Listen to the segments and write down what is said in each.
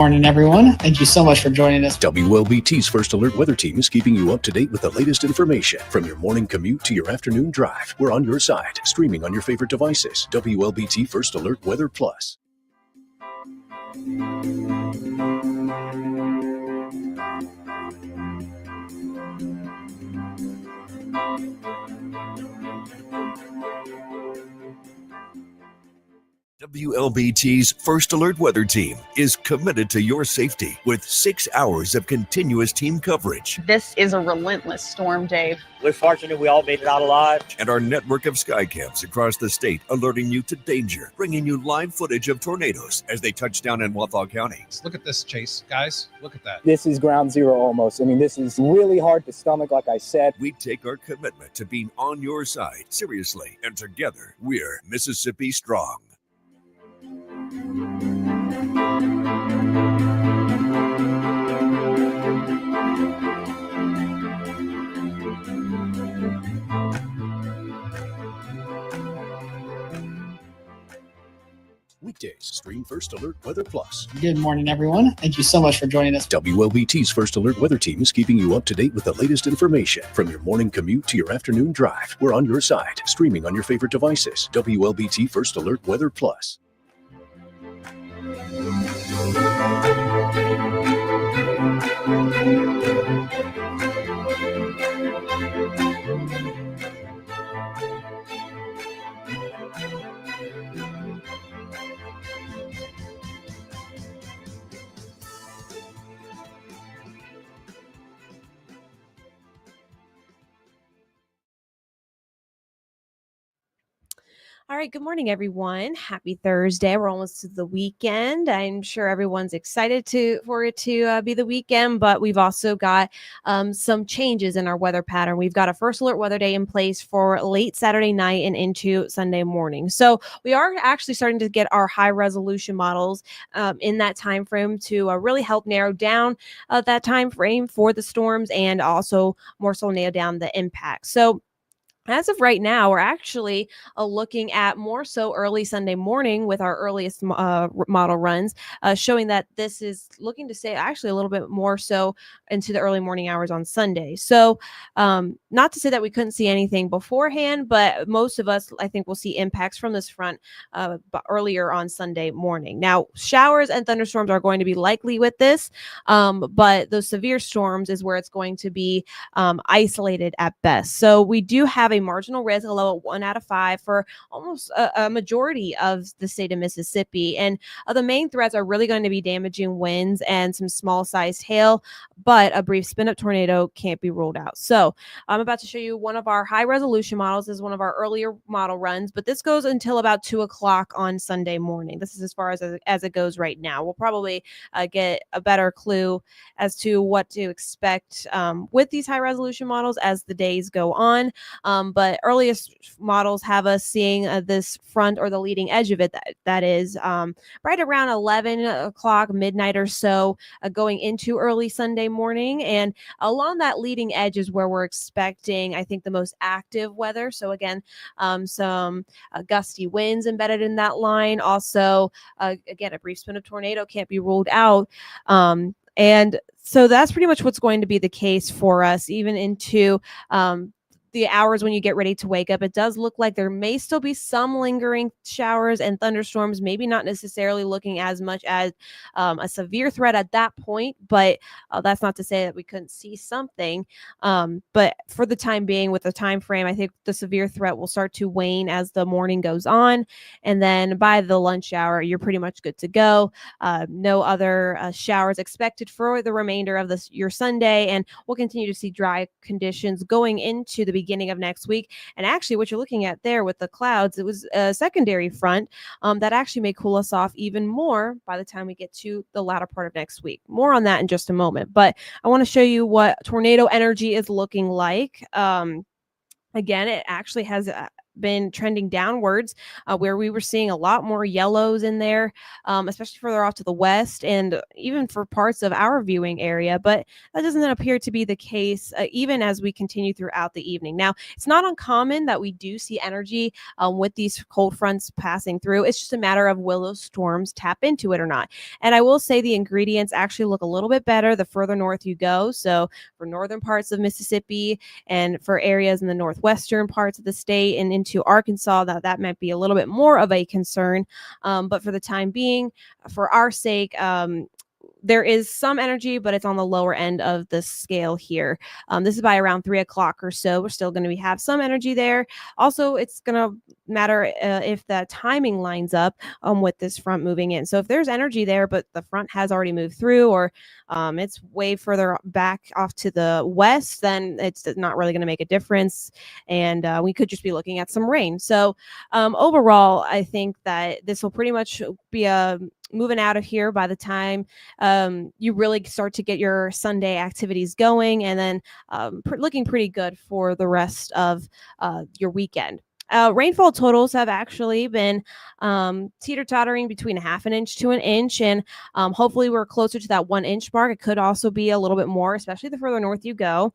Morning, everyone. Thank you so much for joining us. WLBT's First Alert Weather Team is keeping you up to date with the latest information. From your morning commute to your afternoon drive, we're on your side, streaming on your favorite devices. WLBT First Alert Weather Plus. WLBT's First Alert Weather Team is committed to your safety with 6 hours of continuous team coverage. This is a relentless storm, Dave. We're fortunate we all made it out alive. And our network of sky cams across the state alerting you to danger, bringing you live footage of tornadoes as they touch down in Wathau County. Look at this, Chase. Guys, look at that. This is ground zero almost. I mean, this is really hard to stomach, like I said. We take our commitment to being on your side seriously, and together we're Mississippi Strong. Weekdays, stream First Alert Weather Plus. Good morning, everyone. Thank you so much for joining us. WLBT's First Alert Weather Team is keeping you up to date with the latest information. From your morning commute to your afternoon drive, we're on your side, streaming on your favorite devices. WLBT First Alert Weather Plus. All right, good morning, everyone. Happy Thursday. We're almost to the weekend. I'm sure everyone's excited for it to be the weekend, but we've also got some changes in our weather pattern. We've got a First Alert Weather Day in place for late Saturday night and into Sunday morning. So we are actually starting to get our high resolution models in that time frame to really help narrow down that time frame for the storms and also more so nail down the impact. So as of right now, we're actually looking at more so early Sunday morning with our earliest model runs, showing that this is looking to stay actually a little bit more so into the early morning hours on Sunday. So not to say that we couldn't see anything beforehand, but most of us, I think, will see impacts from this front earlier on Sunday morning. Now, showers and thunderstorms are going to be likely with this, but those severe storms is where it's going to be isolated at best. So we do have a marginal risk, a level 1 out of 5 for almost a majority of the state of Mississippi. And the main threats are really going to be damaging winds and some small sized hail, but a brief spin up tornado can't be ruled out. So I'm about to show you one of our high resolution models. This is one of our earlier model runs, but this goes until about 2 o'clock on Sunday morning. This is as far as it goes right now. We'll probably get a better clue as to what to expect with these high resolution models as the days go on. But earliest models have us seeing this front or the leading edge of it that is right around 11 o'clock, midnight or so, going into early Sunday morning. And along that leading edge is where we're expecting, I think, the most active weather. So again, some gusty winds embedded in that line. Also, again, a brief spin of tornado can't be ruled out. And so that's pretty much what's going to be the case for us, even into the hours when you get ready to wake up. It does look like there may still be some lingering showers and thunderstorms, maybe not necessarily looking as much as a severe threat at that point, but that's not to say that we couldn't see something. But for the time being, with the time frame, I think the severe threat will start to wane as the morning goes on. And then by the lunch hour, you're pretty much good to go. No other showers expected for the remainder of your Sunday. And we'll continue to see dry conditions going into the beginning of next week. And actually what you're looking at there with the clouds, it was a secondary front that actually may cool us off even more by the time we get to the latter part of next week. More on that in just a moment, but I want to show you what tornado energy is looking like. Again, it actually has been trending downwards, where we were seeing a lot more yellows in there, especially further off to the west and even for parts of our viewing area. But that doesn't appear to be the case even as we continue throughout the evening. Now, it's not uncommon that we do see energy with these cold fronts passing through. It's just a matter of will those storms tap into it or not. And I will say the ingredients actually look a little bit better the further north you go. So for northern parts of Mississippi and for areas in the northwestern parts of the state and into Arkansas, that might be a little bit more of a concern. But for the time being, for our sake, there is some energy, but it's on the lower end of the scale here. This is by around 3 o'clock or so. We're still going to have some energy there. Also, it's going to matter if the timing lines up with this front moving in. So if there's energy there, but the front has already moved through, or it's way further back off to the west, then it's not really going to make a difference. And we could just be looking at some rain. So overall, I think that this will pretty much be moving out of here by the time you really start to get your Sunday activities going, and then looking pretty good for the rest of your weekend. Rainfall totals have actually been teeter-tottering between a half an inch to an inch, and hopefully we're closer to that 1 inch mark. It could also be a little bit more, especially the further north you go,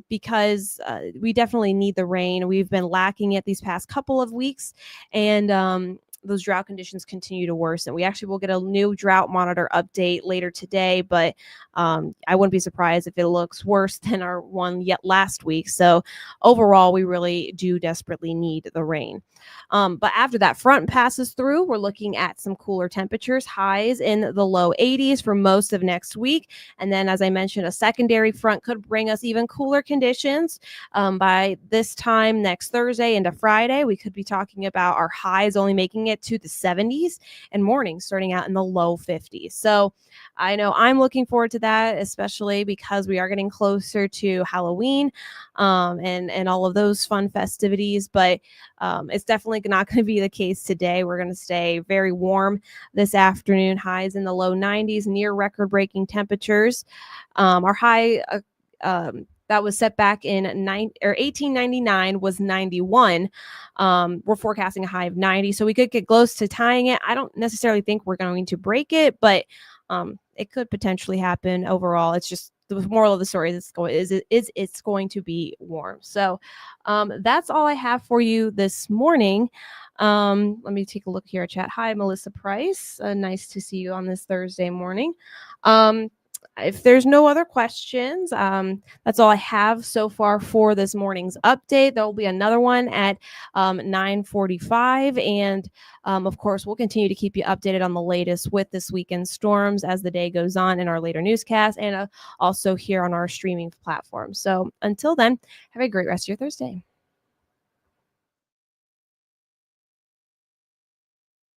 because we definitely need the rain. We've been lacking it these past couple of weeks, and those drought conditions continue to worsen. We actually will get a new drought monitor update later today, but I wouldn't be surprised if it looks worse than our one yet last week. So overall, we really do desperately need the rain. But after that front passes through, we're looking at some cooler temperatures, highs in the low 80s for most of next week. And then, as I mentioned, a secondary front could bring us even cooler conditions. By this time next Thursday into Friday, we could be talking about our highs only making it to the 70s and mornings starting out in the low 50s. So I know I'm looking forward to that, especially because we are getting closer to Halloween and all of those fun festivities. But it's definitely not going to be the case today. We're going to stay very warm this afternoon, highs in the low 90s, near record-breaking temperatures. Our high that was set back in 1899 was 91. We're forecasting a high of 90, so we could get close to tying it. I don't necessarily think we're going to break it, but it could potentially happen. Overall, it's just the moral of the story is it's going to be warm. So that's all I have for you this morning. Let me take a look here at chat. Hi, Melissa Price. Nice to see you on this Thursday morning. If there's no other questions, that's all I have so far for this morning's update. There will be another one at 9:45. And of course, we'll continue to keep you updated on the latest with this weekend's storms as the day goes on in our later newscast and also here on our streaming platform. So until then, have a great rest of your Thursday.